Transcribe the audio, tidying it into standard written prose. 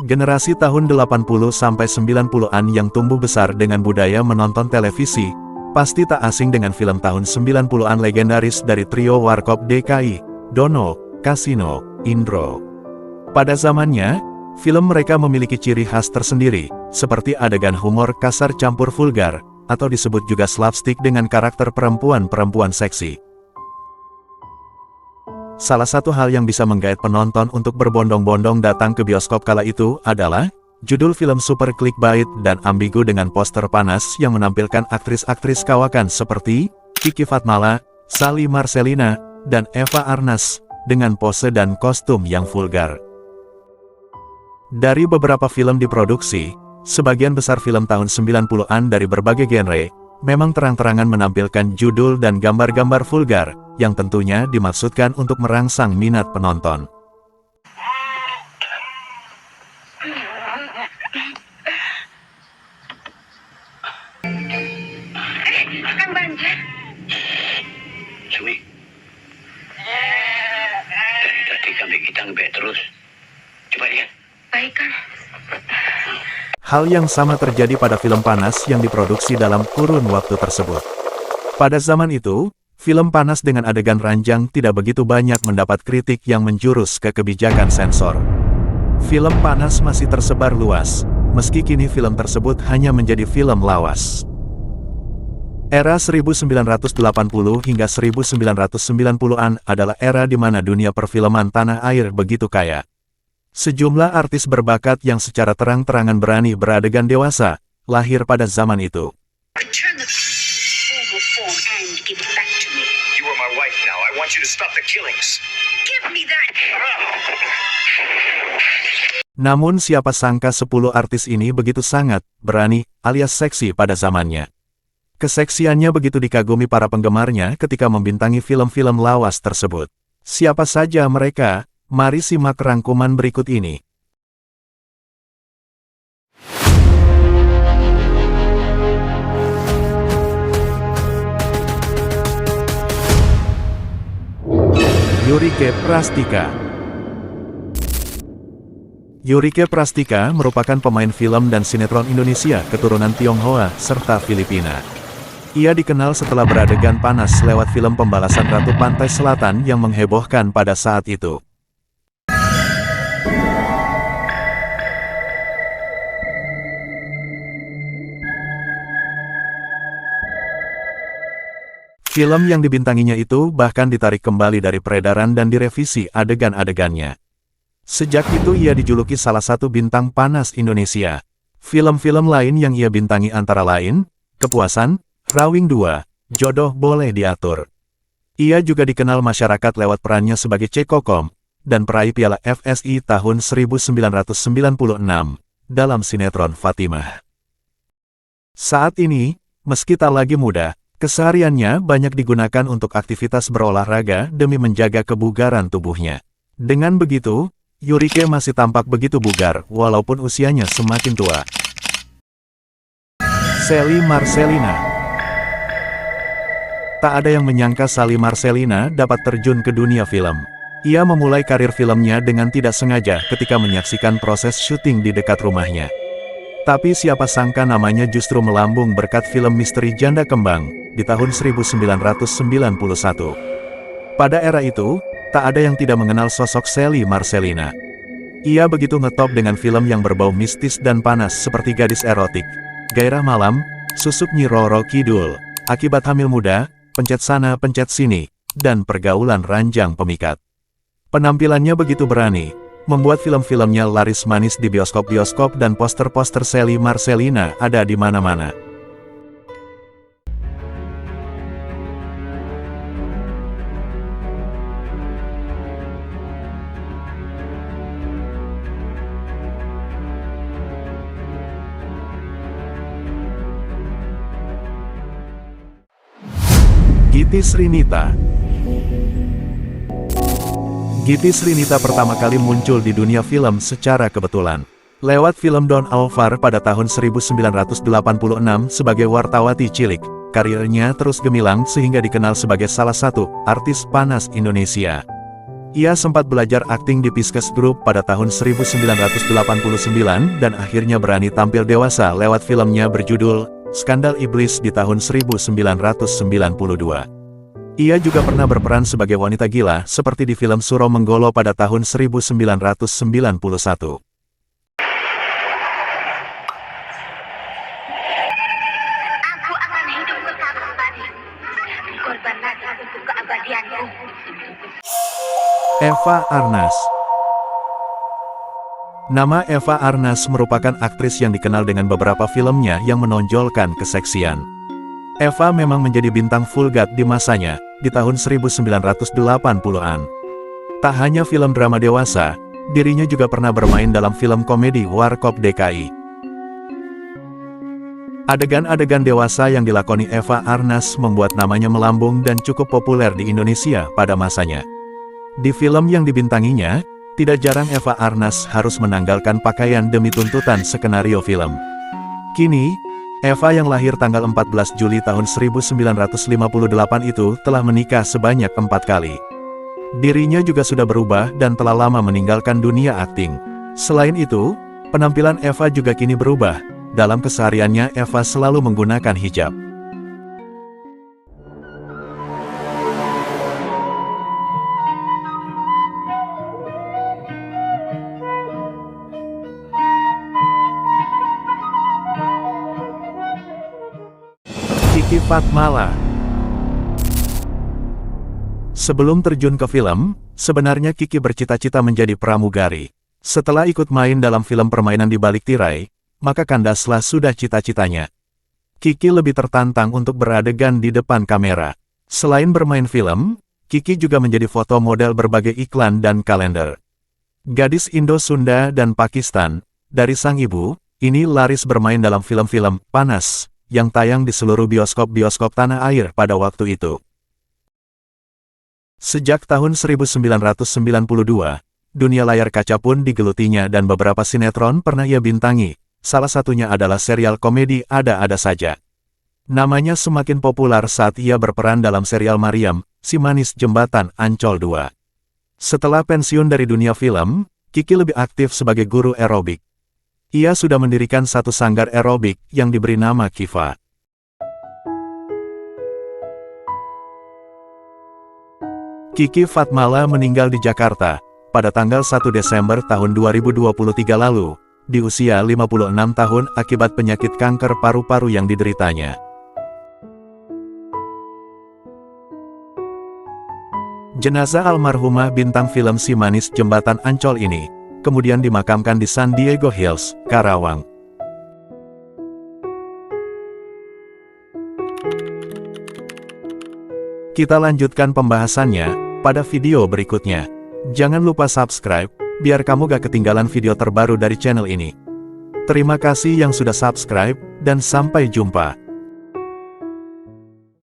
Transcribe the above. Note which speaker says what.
Speaker 1: Generasi tahun 80-90-an yang tumbuh besar dengan budaya menonton televisi, pasti tak asing dengan film tahun 90-an legendaris dari trio Warkop DKI, Dono, Kasino, Indro. Pada zamannya, film mereka memiliki ciri khas tersendiri, seperti adegan humor kasar campur vulgar, atau disebut juga slapstick dengan karakter perempuan-perempuan seksi. Salah satu hal yang bisa menggait penonton untuk berbondong-bondong datang ke bioskop kala itu adalah judul film super clickbait dan ambigu dengan poster panas yang menampilkan aktris-aktris kawakan seperti Kiki Fatmala, Sally Marcelina, dan Eva Arnaz dengan pose dan kostum yang vulgar. Dari beberapa film diproduksi, sebagian besar film tahun 90-an dari berbagai genre memang terang-terangan menampilkan judul dan gambar-gambar vulgar, yang tentunya dimaksudkan untuk merangsang minat penonton.
Speaker 2: Kang Banja.
Speaker 3: Sumi. Dari tadi kami kita ngebet terus. Coba lihat.
Speaker 2: Baik, Kang.
Speaker 1: Hal yang sama terjadi pada film panas yang diproduksi dalam kurun waktu tersebut. Pada zaman itu, film panas dengan adegan ranjang tidak begitu banyak mendapat kritik yang menjurus ke kebijakan sensor. Film panas masih tersebar luas, meski kini film tersebut hanya menjadi film lawas. Era 1980 hingga 1990-an adalah era di mana dunia perfilman tanah air begitu kaya. Sejumlah artis berbakat yang secara terang-terangan berani beradegan dewasa, lahir pada zaman itu.
Speaker 2: Return the formal form and give it back to me.
Speaker 4: You are my wife now. I want you to stop the killings.
Speaker 2: Give me that.
Speaker 1: Namun siapa sangka 10 artis ini begitu sangat berani alias seksi pada zamannya. Keseksiannya begitu dikagumi para penggemarnya ketika membintangi film-film lawas tersebut. Siapa saja mereka? Mari simak rangkuman berikut ini. Yurike Prastika. Yurike Prastika merupakan pemain film dan sinetron Indonesia keturunan Tionghoa serta Filipina. Ia dikenal setelah beradegan panas lewat film Pembalasan Ratu Pantai Selatan yang menghebohkan pada saat itu. Film yang dibintanginya itu bahkan ditarik kembali dari peredaran dan direvisi adegan-adegannya. Sejak itu ia dijuluki salah satu bintang panas Indonesia. Film-film lain yang ia bintangi antara lain, Kepuasan, Rawing 2, Jodoh Boleh Diatur. Ia juga dikenal masyarakat lewat perannya sebagai Cekokom, dan peraih Piala FSI tahun 1996, dalam sinetron Fatimah. Saat ini, meski tak lagi muda, kesehariannya banyak digunakan untuk aktivitas berolahraga demi menjaga kebugaran tubuhnya. Dengan begitu, Yurike masih tampak begitu bugar walaupun usianya semakin tua. Sally Marcelina. Tak ada yang menyangka Sally Marcelina dapat terjun ke dunia film. Ia memulai karir filmnya dengan tidak sengaja ketika menyaksikan proses syuting di dekat rumahnya. Tapi siapa sangka namanya justru melambung berkat film misteri Janda Kembang di tahun 1991. Pada era itu, tak ada yang tidak mengenal sosok Sally Marcelina. Ia begitu ngetop dengan film yang berbau mistis dan panas seperti Gadis Erotik, Gairah Malam, Susuk Nyi Roro Kidul, Akibat Hamil Muda, Pencet Sana Pencet Sini, dan Pergaulan Ranjang Pemikat. Penampilannya begitu berani, membuat film-filmnya laris manis di bioskop-bioskop dan poster-poster Sally Marcelina ada di mana-mana. Giti Srinita. Giti Srinita pertama kali muncul di dunia film secara kebetulan. Lewat film Don Alvar pada tahun 1986 sebagai wartawati cilik, karirnya terus gemilang sehingga dikenal sebagai salah satu artis panas Indonesia. Ia sempat belajar akting di Pisces Group pada tahun 1989 dan akhirnya berani tampil dewasa lewat filmnya berjudul Skandal Iblis di tahun 1992. Ia juga pernah berperan sebagai wanita gila seperti di film Suro Menggolo pada tahun 1991.
Speaker 2: Aku akan hidup kekal kembali. Korban mati untuk keabadianku.
Speaker 1: Eva Arnaz. Nama Eva Arnaz merupakan aktris yang dikenal dengan beberapa filmnya yang menonjolkan keseksian. Eva memang menjadi bintang vulgar di masanya, di tahun 1980-an. Tak hanya film drama dewasa, dirinya juga pernah bermain dalam film komedi Warkop DKI. Adegan-adegan dewasa yang dilakoni Eva Arnaz membuat namanya melambung dan cukup populer di Indonesia pada masanya. Di film yang dibintanginya, tidak jarang Eva Arnaz harus menanggalkan pakaian demi tuntutan skenario film. Kini, Eva yang lahir tanggal 14 Juli tahun 1958 itu telah menikah sebanyak 4 kali. Dirinya juga sudah berubah dan telah lama meninggalkan dunia akting. Selain itu, penampilan Eva juga kini berubah. Dalam kesehariannya Eva selalu menggunakan hijab. Kiki Fatmala. Sebelum terjun ke film, sebenarnya Kiki bercita-cita menjadi pramugari. Setelah ikut main dalam film permainan di balik tirai, maka kandaslah sudah cita-citanya. Kiki lebih tertantang untuk beradegan di depan kamera. Selain bermain film, Kiki juga menjadi foto model berbagai iklan dan kalender. Gadis Indo-Sunda dan Pakistan, dari sang ibu, ini laris bermain dalam film-film Panas, yang tayang di seluruh bioskop-bioskop tanah air pada waktu itu. Sejak tahun 1992, dunia layar kaca pun digelutinya dan beberapa sinetron pernah ia bintangi, salah satunya adalah serial komedi Ada-Ada Saja. Namanya semakin populer saat ia berperan dalam serial Mariam, Si Manis Jembatan Ancol 2. Setelah pensiun dari dunia film, Kiki lebih aktif sebagai guru aerobik. Ia sudah mendirikan satu sanggar aerobik yang diberi nama Kiva. Kiki Fatmala meninggal di Jakarta pada tanggal 1 Desember tahun 2023 lalu, di usia 56 tahun akibat penyakit kanker paru-paru yang dideritanya. Jenazah almarhumah bintang film Si Manis Jembatan Ancol ini kemudian dimakamkan di San Diego Hills, Karawang. Kita lanjutkan pembahasannya pada video berikutnya. Jangan lupa subscribe, biar kamu gak ketinggalan video terbaru dari channel ini. Terima kasih yang sudah subscribe, dan sampai jumpa.